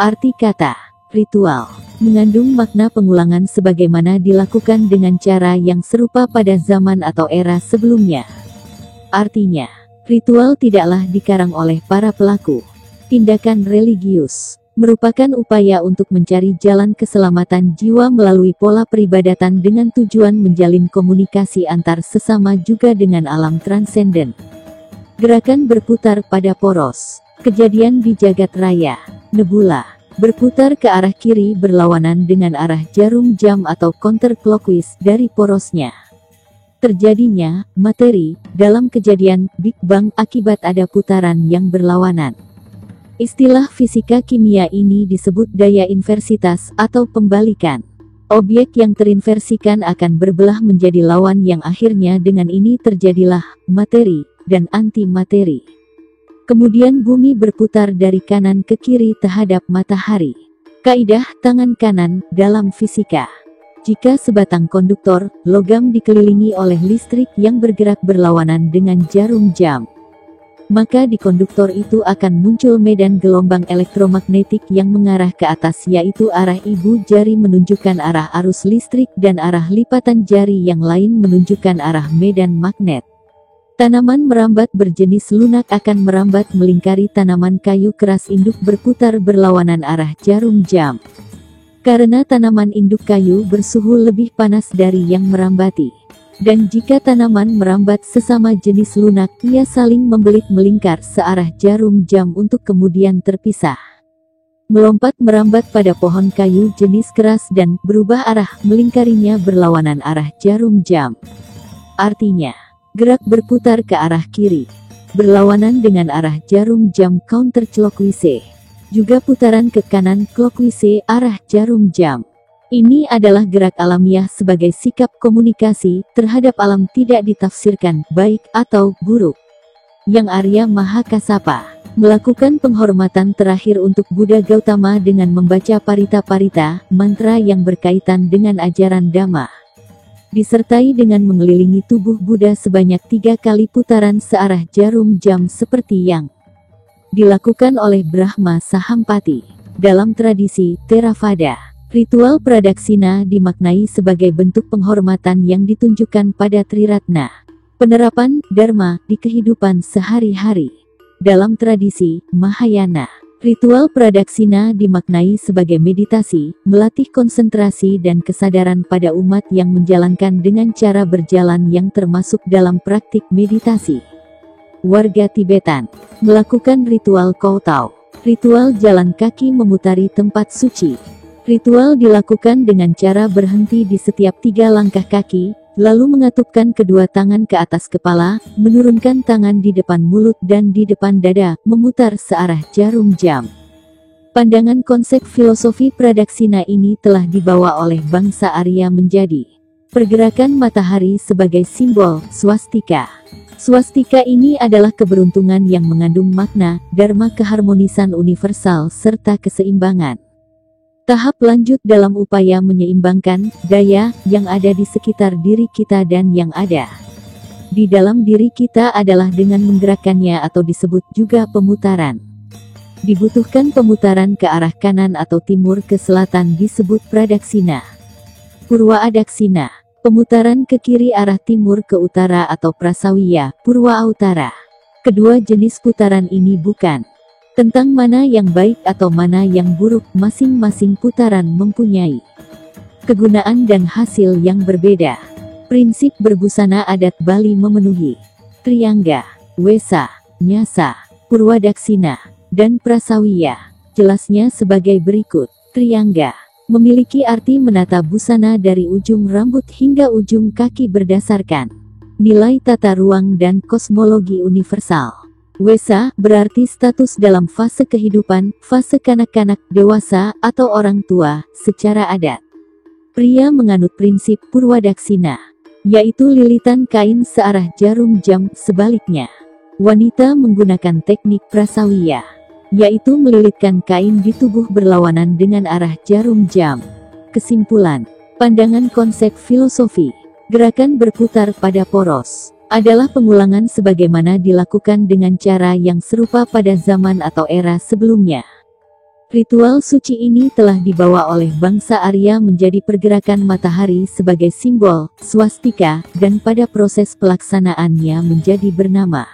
Arti kata ritual mengandung makna pengulangan sebagaimana dilakukan dengan cara yang serupa pada zaman atau era sebelumnya. Artinya, ritual tidaklah dikarang oleh para pelaku. Tindakan religius merupakan upaya untuk mencari jalan keselamatan jiwa melalui pola peribadatan dengan tujuan menjalin komunikasi antar sesama juga dengan alam transenden. Gerakan berputar pada poros. Kejadian di jagat raya. Nebula berputar ke arah kiri berlawanan dengan arah jarum jam atau counterclockwise dari porosnya. Terjadinya materi dalam kejadian Big Bang akibat ada putaran yang berlawanan. Istilah fisika kimia ini disebut daya inversitas atau pembalikan. Objek yang terinversikan akan berbelah menjadi lawan yang akhirnya dengan ini terjadilah materi dan antimateri. Kemudian bumi berputar dari kanan ke kiri terhadap matahari. Kaidah tangan kanan dalam fisika. Jika sebatang konduktor logam dikelilingi oleh listrik yang bergerak berlawanan dengan jarum jam, maka di konduktor itu akan muncul medan gelombang elektromagnetik yang mengarah ke atas, yaitu arah ibu jari menunjukkan arah arus listrik dan arah lipatan jari yang lain menunjukkan arah medan magnet. Tanaman merambat berjenis lunak akan merambat melingkari tanaman kayu keras induk berputar berlawanan arah jarum jam. Karena tanaman induk kayu bersuhu lebih panas dari yang merambati. Dan jika tanaman merambat sesama jenis lunak, ia saling membelit melingkar searah jarum jam untuk kemudian terpisah. Melompat merambat pada pohon kayu jenis keras dan berubah arah melingkarinya berlawanan arah jarum jam. Artinya, gerak berputar ke arah kiri, berlawanan dengan arah jarum jam counterclockwise. Juga putaran ke kanan clockwise arah jarum jam. Ini adalah gerak alamiah sebagai sikap komunikasi terhadap alam tidak ditafsirkan baik atau buruk. Yang Arya Mahakasapa melakukan penghormatan terakhir untuk Buddha Gautama dengan membaca parita-parita, mantra yang berkaitan dengan ajaran Dhamma. Disertai dengan mengelilingi tubuh Buddha sebanyak 3 kali putaran searah jarum jam seperti yang dilakukan oleh Brahma Sahampati. Dalam tradisi Theravada, ritual pradaksina dimaknai sebagai bentuk penghormatan yang ditunjukkan pada Triratna, penerapan Dharma di kehidupan sehari-hari. Dalam tradisi Mahayana, ritual pradaksina dimaknai sebagai meditasi, melatih konsentrasi dan kesadaran pada umat yang menjalankan dengan cara berjalan yang termasuk dalam praktik meditasi. Warga Tibetan melakukan ritual Koutao, ritual jalan kaki memutari tempat suci. Ritual dilakukan dengan cara berhenti di setiap 3 langkah kaki, lalu mengatupkan kedua tangan ke atas kepala, menurunkan tangan di depan mulut dan di depan dada, memutar searah jarum jam. Pandangan konsep filosofi pradaksina ini telah dibawa oleh bangsa Arya menjadi pergerakan matahari sebagai simbol swastika. Swastika ini adalah keberuntungan yang mengandung makna, dharma keharmonisan universal serta keseimbangan. Tahap lanjut dalam upaya menyeimbangkan daya yang ada di sekitar diri kita dan yang ada di dalam diri kita adalah dengan menggerakkannya atau disebut juga pemutaran. Dibutuhkan pemutaran ke arah kanan atau timur ke selatan disebut pradaksina. Purwa adaksina, pemutaran ke kiri arah timur ke utara atau prasawiya, purwa utara. Kedua jenis putaran ini bukan tentang mana yang baik atau mana yang buruk, masing-masing putaran mempunyai kegunaan dan hasil yang berbeda. Prinsip berbusana adat Bali memenuhi Triangga, Wesa, Nyasa, Purwadaksina, dan Prasawiya. Jelasnya sebagai berikut. Triangga memiliki arti menata busana dari ujung rambut hingga ujung kaki berdasarkan nilai tata ruang dan kosmologi universal. Wesa berarti status dalam fase kehidupan, fase kanak-kanak, dewasa, atau orang tua, secara adat. Pria menganut prinsip Purwadaksina, yaitu lilitan kain searah jarum jam, sebaliknya. Wanita menggunakan teknik Prasawiya, yaitu melilitkan kain di tubuh berlawanan dengan arah jarum jam. Kesimpulan, pandangan konsep filosofi, gerakan berputar pada poros, adalah pengulangan sebagaimana dilakukan dengan cara yang serupa pada zaman atau era sebelumnya. Ritual suci ini telah dibawa oleh bangsa Arya menjadi pergerakan matahari sebagai simbol, swastika, dan pada proses pelaksanaannya menjadi bernama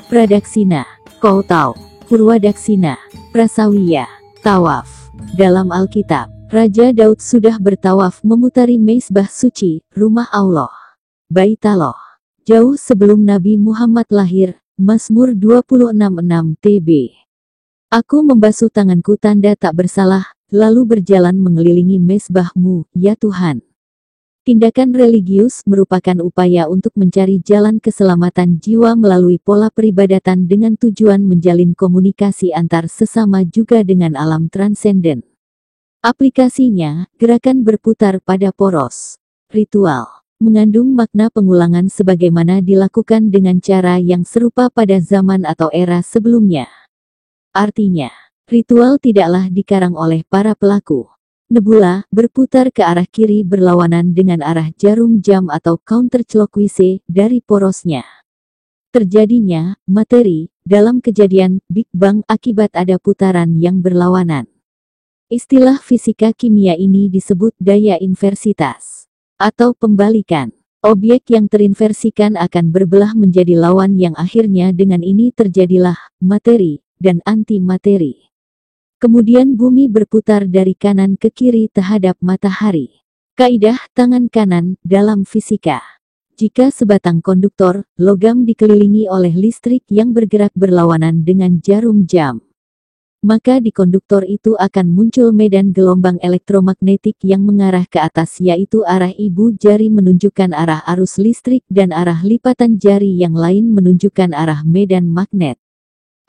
Pradaksina, Koutau, Purwadaksina, Prasawiya, Tawaf. Dalam Alkitab, Raja Daud sudah bertawaf memutari mezbah suci, rumah Allah, Baitullah, jauh sebelum Nabi Muhammad lahir. Mazmur 26:6 TB. Aku membasuh tanganku tanda tak bersalah, lalu berjalan mengelilingi mezbah-Mu, ya Tuhan. Tindakan religius merupakan upaya untuk mencari jalan keselamatan jiwa melalui pola peribadatan dengan tujuan menjalin komunikasi antar sesama juga dengan alam transenden. Aplikasinya, gerakan berputar pada poros. Ritual mengandung makna pengulangan sebagaimana dilakukan dengan cara yang serupa pada zaman atau era sebelumnya. Artinya, ritual tidaklah dikarang oleh para pelaku. Nebula berputar ke arah kiri berlawanan dengan arah jarum jam atau counterclockwise dari porosnya. Terjadinya materi dalam kejadian Big Bang akibat ada putaran yang berlawanan. Istilah fisika kimia ini disebut daya inversitas atau pembalikan. Objek yang terinversikan akan berbelah menjadi lawan yang akhirnya dengan ini terjadilah materi dan antimateri. Kemudian bumi berputar dari kanan ke kiri terhadap matahari. Kaidah tangan kanan dalam fisika. Jika sebatang konduktor, logam dikelilingi oleh listrik yang bergerak berlawanan dengan jarum jam, maka di konduktor itu akan muncul medan gelombang elektromagnetik yang mengarah ke atas, yaitu arah ibu jari menunjukkan arah arus listrik dan arah lipatan jari yang lain menunjukkan arah medan magnet.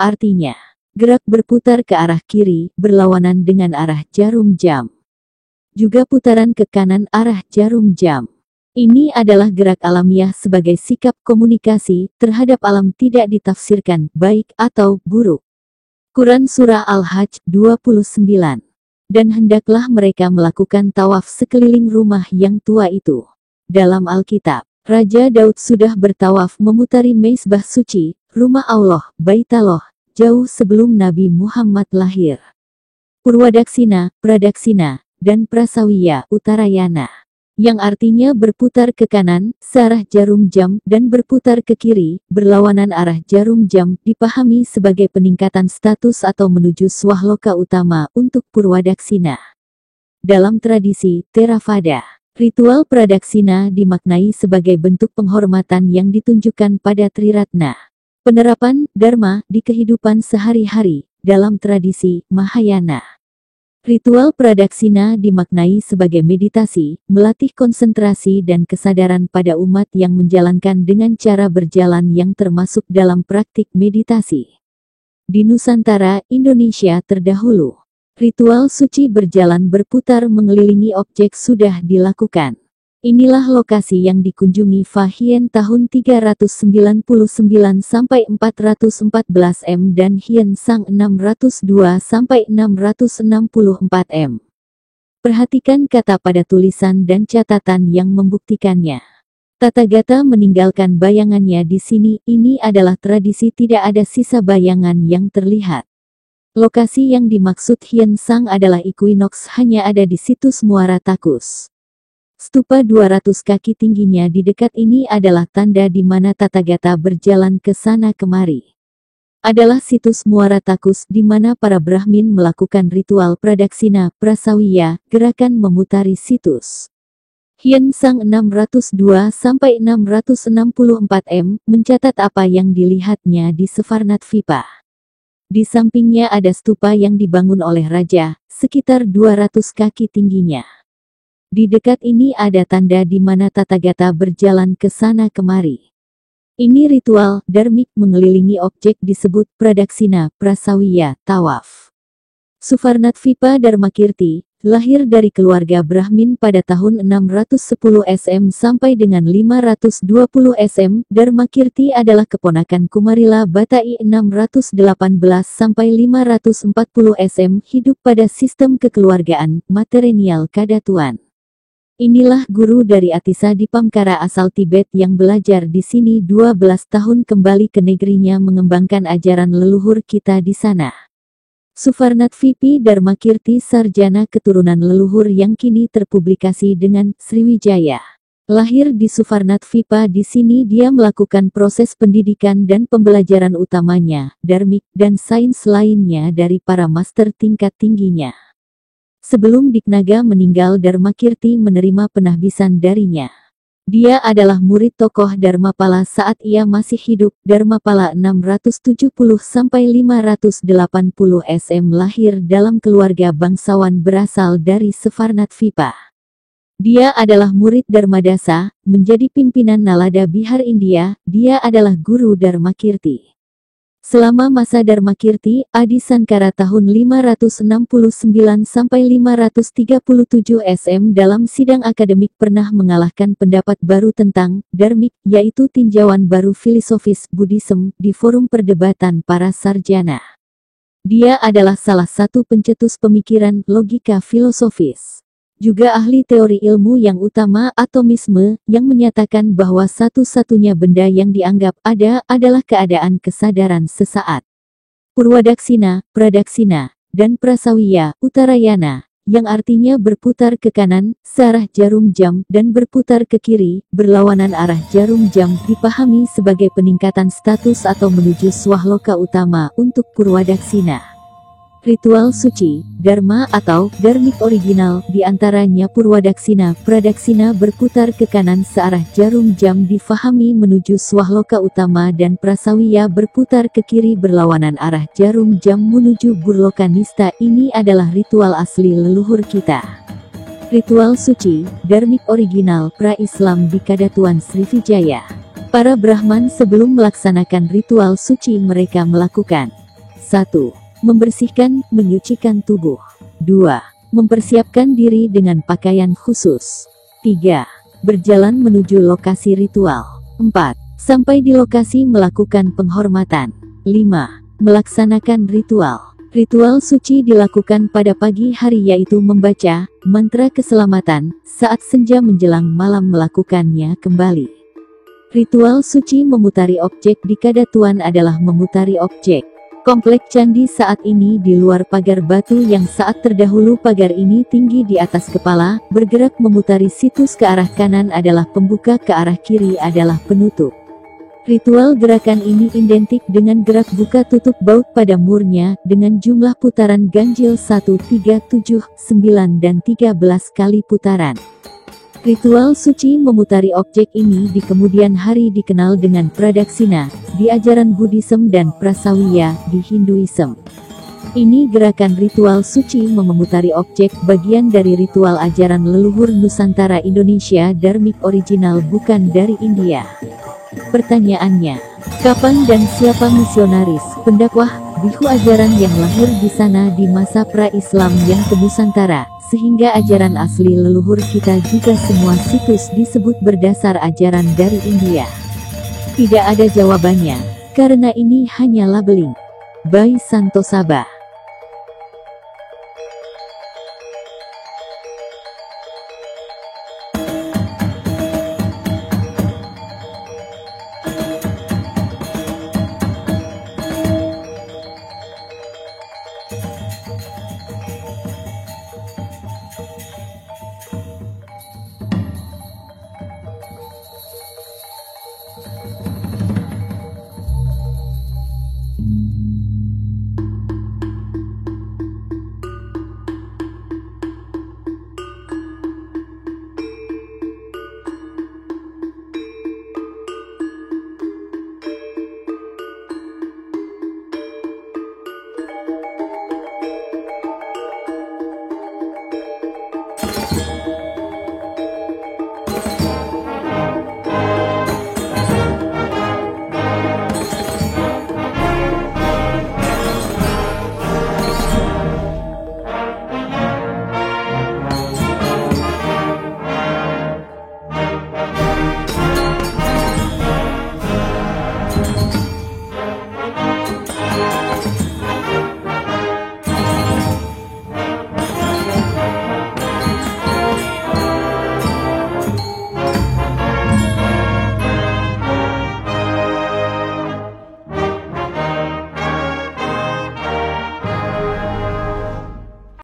Artinya, gerak berputar ke arah kiri, berlawanan dengan arah jarum jam. Juga putaran ke kanan arah jarum jam. Ini adalah gerak alamiah sebagai sikap komunikasi terhadap alam tidak ditafsirkan baik atau buruk. Quran Surah Al-Hajj 29. Dan hendaklah mereka melakukan tawaf sekeliling rumah yang tua itu. Dalam Alkitab, Raja Daud sudah bertawaf memutari mezbah suci, rumah Allah, Baitullah, jauh sebelum Nabi Muhammad lahir. Purwadaksina, Pradaksina, dan Prasawiya, Utarayana, yang artinya berputar ke kanan, searah jarum jam, dan berputar ke kiri, berlawanan arah jarum jam, dipahami sebagai peningkatan status atau menuju swahloka utama untuk Purwadaksina. Dalam tradisi Theravada, ritual Pradaksina dimaknai sebagai bentuk penghormatan yang ditunjukkan pada Triratna. Penerapan Dharma di kehidupan sehari-hari dalam tradisi Mahayana. Ritual Pradaksina dimaknai sebagai meditasi, melatih konsentrasi dan kesadaran pada umat yang menjalankan dengan cara berjalan yang termasuk dalam praktik meditasi. Di Nusantara, Indonesia terdahulu, ritual suci berjalan berputar mengelilingi objek sudah dilakukan. Inilah lokasi yang dikunjungi Fa Hien tahun 399 sampai 414 M dan Hien Sang 602 sampai 664 M. Perhatikan kata pada tulisan dan catatan yang membuktikannya. Tathagata meninggalkan bayangannya di sini. Ini adalah tradisi tidak ada sisa bayangan yang terlihat. Lokasi yang dimaksud Hien Sang adalah Equinox, hanya ada di situs Muara Takus. Stupa 200 kaki tingginya di dekat ini adalah tanda di mana Tathagata berjalan ke sana kemari. Adalah situs Muara Takus di mana para Brahmin melakukan ritual Pradaksina, Prasawiya, gerakan memutari situs. Hien Sang 602 sampai 664 M mencatat apa yang dilihatnya di Svarnatvipa. Di sampingnya ada stupa yang dibangun oleh raja, sekitar 200 kaki tingginya. Di dekat ini ada tanda di mana Tathagata berjalan ke sana kemari. Ini ritual dharmik mengelilingi objek disebut Pradaksina, Prasawiya, Tawaf. Suvarnatvipa Dharmakirti, lahir dari keluarga Brahmin pada tahun 610 SM sampai dengan 520 SM. Dharmakirti adalah keponakan Kumarila Batai 618 sampai 540 SM, hidup pada sistem kekeluargaan matrilineal Kadatuan. Inilah guru dari Atisa Dipamkara asal Tibet yang belajar di sini 12 tahun kembali ke negerinya mengembangkan ajaran leluhur kita di sana. Suvarnat VP Dharmakirti sarjana keturunan leluhur yang kini terpublikasi dengan Sriwijaya. Lahir di Suvarnat VIPA, di sini dia melakukan proses pendidikan dan pembelajaran utamanya, dharmik, dan sains lainnya dari para master tingkat tingginya. Sebelum Diknaga meninggal, Dharmakirti menerima penahbisan darinya. Dia adalah murid tokoh Dharmapala saat ia masih hidup. Dharmapala 670-580 SM lahir dalam keluarga bangsawan berasal dari Suvarnat VIPA. Dia adalah murid Dharmadasa, menjadi pimpinan Nalada Bihar India. Dia adalah guru Dharmakirti. Selama masa Dharmakirti, Adi Sankara tahun 569-537 SM dalam sidang akademik pernah mengalahkan pendapat baru tentang dharmik, yaitu tinjauan baru filosofis Buddhism, di forum perdebatan para sarjana. Dia adalah salah satu pencetus pemikiran logika filosofis. Juga ahli teori ilmu yang utama, atomisme, yang menyatakan bahwa satu-satunya benda yang dianggap ada adalah keadaan kesadaran sesaat. Purwadaksina, Pradaksina, dan Prasawiya, Utarayana, yang artinya berputar ke kanan, searah jarum jam, dan berputar ke kiri, berlawanan arah jarum jam, dipahami sebagai peningkatan status atau menuju swahloka utama untuk Purwadaksina. Ritual suci, dharma atau dharmik original, diantaranya Purwadaksina, Pradaksina berputar ke kanan searah jarum jam difahami menuju swahloka utama, dan Prasawiya berputar ke kiri berlawanan arah jarum jam menuju Burloka Nista. Ini adalah ritual asli leluhur kita. Ritual suci, dharmik original pra-Islam di Kadatuan Sriwijaya. Para Brahman sebelum melaksanakan ritual suci mereka melakukan 1. Membersihkan, menyucikan tubuh. 2. Mempersiapkan diri dengan pakaian khusus. 3. Berjalan menuju lokasi ritual. 4. Sampai di lokasi melakukan penghormatan. 5. Melaksanakan ritual. Ritual suci dilakukan pada pagi hari, yaitu membaca mantra keselamatan, saat senja menjelang malam melakukannya kembali. Ritual suci memutari objek di Kadatuan adalah memutari objek. Komplek candi saat ini di luar pagar batu yang saat terdahulu pagar ini tinggi di atas kepala, bergerak memutari situs ke arah kanan adalah pembuka, ke arah kiri adalah penutup. Ritual gerakan ini identik dengan gerak buka tutup baut pada murnya, dengan jumlah putaran ganjil 1, 3, 7, 9, dan 13 kali putaran. Ritual suci memutari objek ini di kemudian hari dikenal dengan Pradaksina, di ajaran Buddhism, dan Prasawiya, di Hinduism. Ini gerakan ritual suci memutari objek, bagian dari ritual ajaran leluhur Nusantara Indonesia, dharmik original, bukan dari India. Pertanyaannya, kapan dan siapa misionaris, pendakwah, bihu ajaran yang lahir di sana di masa pra-Islam yang ke Nusantara, sehingga ajaran asli leluhur kita juga semua situs disebut berdasar ajaran dari India? Tidak ada jawabannya, karena ini hanya labeling. By Santosaba.